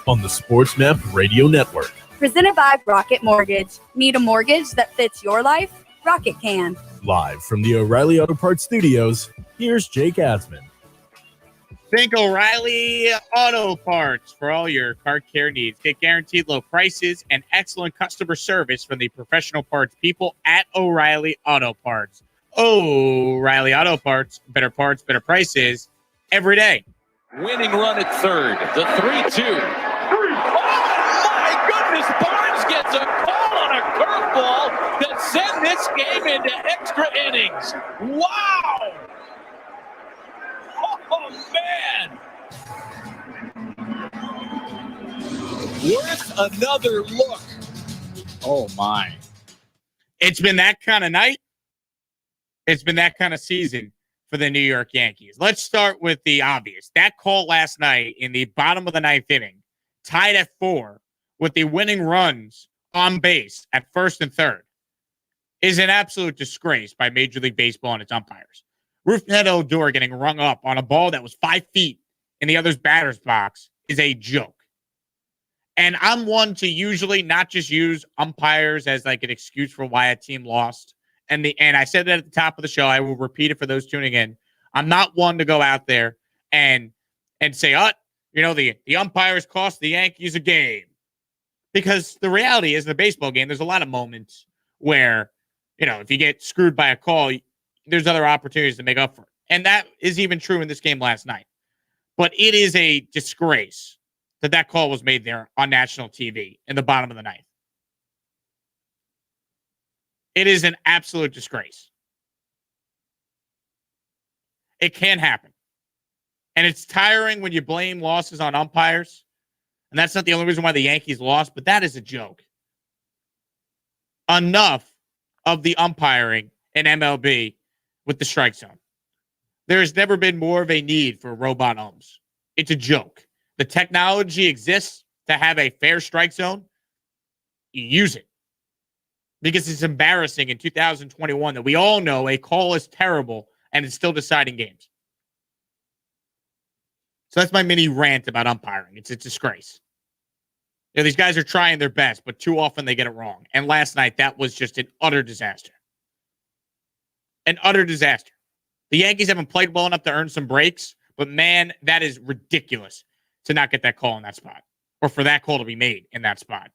on the SportsMap Radio Network. Presented by Rocket Mortgage. Need a mortgage that fits your life? Rocket can. Live from the O'Reilly Auto Parts Studios, here's Jake Asman. Think O'Reilly Auto Parts for all your car care needs. Get guaranteed low prices and excellent customer service from the professional parts people at O'Reilly Auto Parts. O'Reilly Auto Parts, better prices every day. Winning run at third, the 3-2. Oh, my goodness, Barnes gets a call on a curveball that sent this game into extra innings. Wow! Oh, man! Worth another look. Oh, my. It's been that kind of night. It's been that kind of season for the New York Yankees. Let's start with the obvious. That call last night in the bottom of the ninth inning, tied at 4, with the winning runs on base at first and third, is an absolute disgrace by Major League Baseball and its umpires. Rougned Odor getting rung up on a ball that was 5 feet in the other's batter's box is a joke. And I'm one to usually not just use umpires as like an excuse for why a team lost. And I said that at the top of the show. I will repeat it for those tuning in. I'm not one to go out there and say, the umpires cost the Yankees a game. Because the reality is, in the baseball game, there's a lot of moments where, if you get screwed by a call, there's other opportunities to make up for it. And that is even true in this game last night. But it is a disgrace that call was made there on national TV in the bottom of the ninth. It is an absolute disgrace. It can happen. And it's tiring when you blame losses on umpires. And that's not the only reason why the Yankees lost, but that is a joke. Enough of the umpiring in MLB with the strike zone. There has never been more of a need for robot umps. It's a joke. The technology exists to have a fair strike zone. You use it. Because it's embarrassing in 2021 that we all know a call is terrible and it's still deciding games. So that's my mini rant about umpiring. It's a disgrace. These guys are trying their best, but too often they get it wrong. And last night, that was just an utter disaster. An utter disaster. The Yankees haven't played well enough to earn some breaks, but man, that is ridiculous to not get that call in that spot. Or for that call to be made in that spot.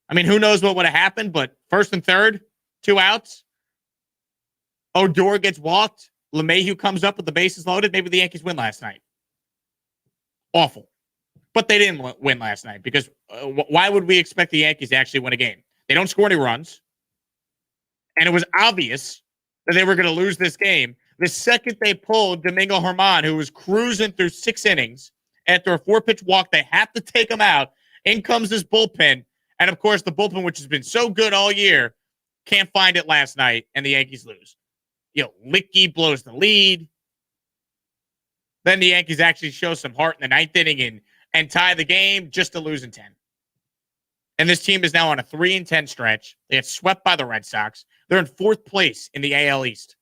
I mean, who knows what would have happened, but first and third, 2 outs. Odor gets walked. LeMahieu comes up with the bases loaded. Maybe the Yankees win last night. Awful. But they didn't win last night because why would we expect the Yankees to actually win a game? They don't score any runs. And it was obvious that they were going to lose this game the second they pulled Domingo Germán, who was cruising through 6 innings. After a 4-pitch walk, they have to take him out. In comes this bullpen. And, of course, the bullpen, which has been so good all year, can't find it last night, and the Yankees lose. Licky blows the lead. Then the Yankees actually show some heart in the ninth inning and tie the game just to lose in 10. And this team is now on a 3-10 stretch. They get swept by the Red Sox. They're in 4th place in the AL East.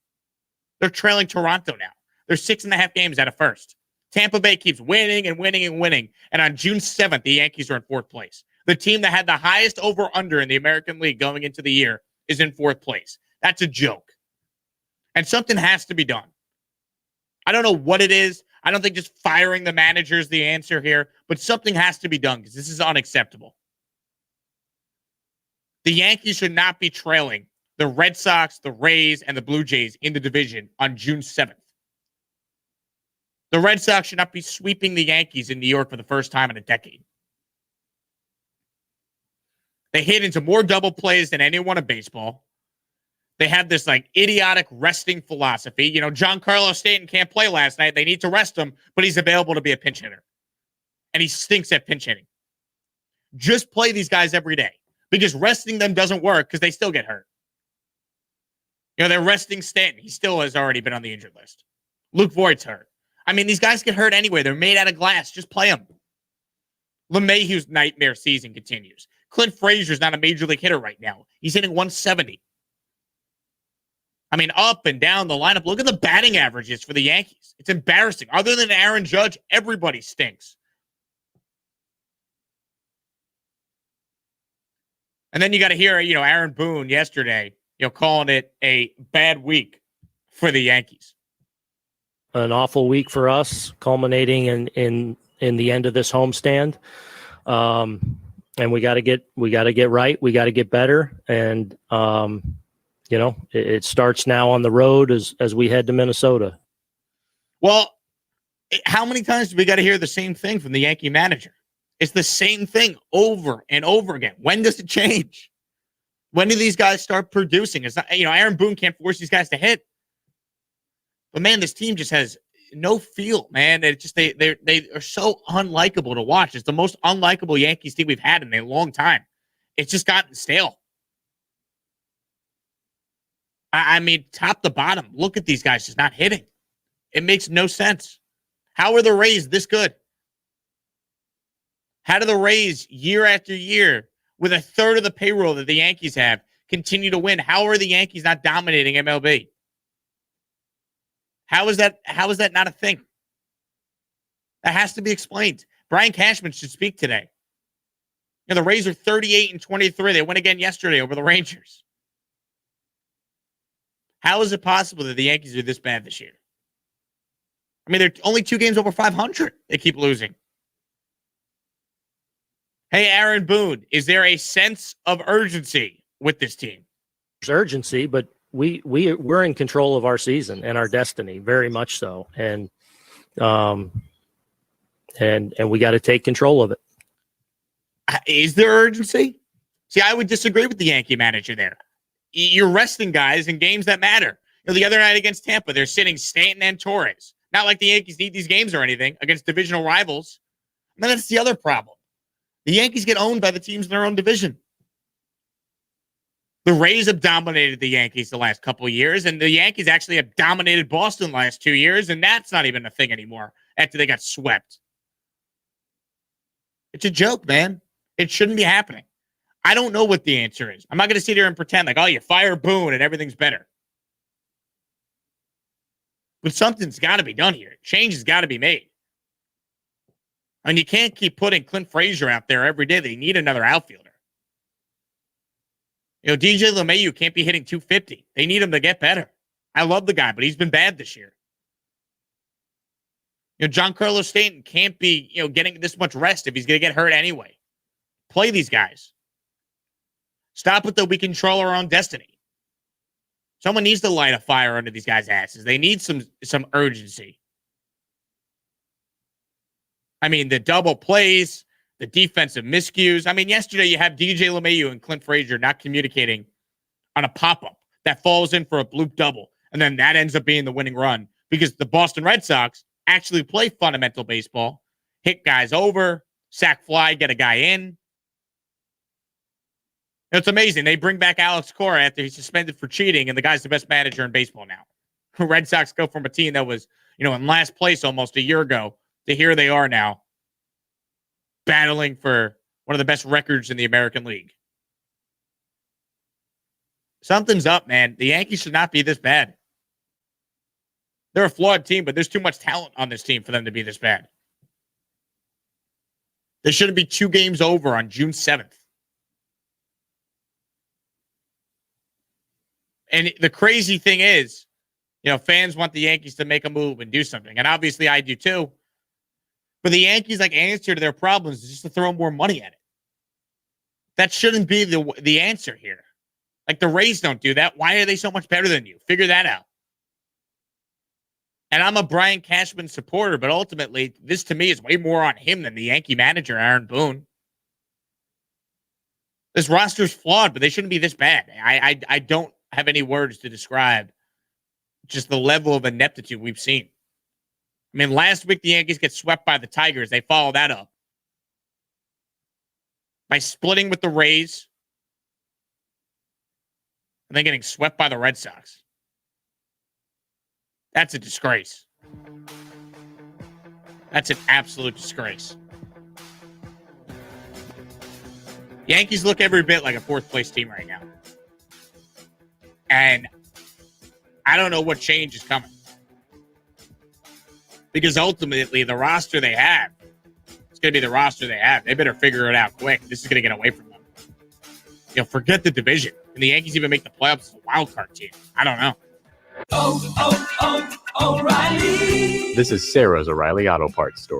They're trailing Toronto now. They're 6.5 games out of first. Tampa Bay keeps winning and winning and winning. And on June 7th, the Yankees are in 4th place. The team that had the highest over-under in the American League going into the year is in 4th place. That's a joke. And something has to be done. I don't know what it is. I don't think just firing the manager is the answer here, but something has to be done because this is unacceptable. The Yankees should not be trailing the Red Sox, the Rays, and the Blue Jays in the division on June 7th. The Red Sox should not be sweeping the Yankees in New York for the first time in a decade. They hit into more double plays than anyone in baseball. They have this idiotic resting philosophy. Giancarlo Stanton can't play last night. They need to rest him, but he's available to be a pinch hitter. And he stinks at pinch hitting. Just play these guys every day because resting them doesn't work because they still get hurt. They're resting Stanton. He still has already been on the injured list. Luke Voigt's hurt. I mean, these guys get hurt anyway. They're made out of glass. Just play them. LeMahieu's nightmare season continues. Clint Frazier's not a major league hitter right now. He's hitting 170. I mean, up and down the lineup. Look at the batting averages for the Yankees. It's embarrassing. Other than Aaron Judge, everybody stinks. And then you got to hear, Aaron Boone yesterday, calling it a bad week for the Yankees. An awful week for us, culminating in the end of this homestand. And we got to get right. We got to get better. And, it starts now on the road as we head to Minnesota. Well, how many times do we got to hear the same thing from the Yankee manager? It's the same thing over and over again. When does it change? When do these guys start producing? It's not, Aaron Boone can't force these guys to hit. But man, this team just has no feel, man. It just they are so unlikable to watch. It's the most unlikable Yankees team we've had in a long time. It's just gotten stale. I mean, top to bottom, look at these guys just not hitting. It makes no sense. How are the Rays this good? How do the Rays, year after year, with a third of the payroll that the Yankees have, continue to win? How are the Yankees not dominating MLB? How is that not a thing? That has to be explained. Brian Cashman should speak today. The Rays are 38-23. They won again yesterday over the Rangers. How is it possible that the Yankees are this bad this year? I mean, they're only 2 games over 500. They keep losing. Hey, Aaron Boone, is there a sense of urgency with this team? There's urgency, but we're in control of our season and our destiny, very much so. And we got to take control of it. Is there urgency? See, I would disagree with the Yankee manager there. You're resting guys in games that matter. The other night against Tampa, they're sitting Stanton and Torres. Not like the Yankees need these games or anything against divisional rivals. And that's the other problem. The Yankees get owned by the teams in their own division. The Rays have dominated the Yankees the last couple of years, and the Yankees actually have dominated Boston the last 2 years, and that's not even a thing anymore after they got swept. It's a joke, man. It shouldn't be happening. I don't know what the answer is. I'm not going to sit here and pretend like, you fire Boone and everything's better. But something's got to be done here. Change has got to be made. And you can't keep putting Clint Frazier out there every day. They need another outfielder. DJ LeMahieu can't be hitting 250. They need him to get better. I love the guy, but he's been bad this year. Giancarlo Stanton can't be, getting this much rest if he's going to get hurt anyway. Play these guys. Stop with the we control our own destiny. Someone needs to light a fire under these guys' asses. They need some urgency. I mean, the double plays, the defensive miscues. I mean, yesterday you have DJ LeMahieu and Clint Frazier not communicating on a pop-up that falls in for a bloop double. And then that ends up being the winning run because the Boston Red Sox actually play fundamental baseball, hit guys over, sack fly, get a guy in. It's amazing. They bring back Alex Cora after he's suspended for cheating, and the guy's the best manager in baseball now. Red Sox go from a team that was, in last place almost a year ago to here they are now, battling for one of the best records in the American League. Something's up, man. The Yankees should not be this bad. They're a flawed team, but there's too much talent on this team for them to be this bad. There shouldn't be 2 games over on June 7th. And the crazy thing is, fans want the Yankees to make a move and do something. And obviously I do too. But the Yankees, answer to their problems is just to throw more money at it. That shouldn't be the answer here. The Rays don't do that. Why are they so much better than you? Figure that out. And I'm a Brian Cashman supporter, but ultimately, this to me is way more on him than the Yankee manager, Aaron Boone. This roster's flawed, but they shouldn't be this bad. I don't have any words to describe just the level of ineptitude we've seen. I mean, last week the Yankees get swept by the Tigers. They follow that up by splitting with the Rays and then getting swept by the Red Sox. That's a disgrace. That's an absolute disgrace. Yankees look every bit like a 4th place team right now. And I don't know what change is coming. Because ultimately, the roster they have, it's going to be the roster they have. They better figure it out quick. This is going to get away from them. forget the division. And the Yankees even make the playoffs as a wild card team. I don't know. O'Reilly. This is Sarah's O'Reilly Auto Parts store.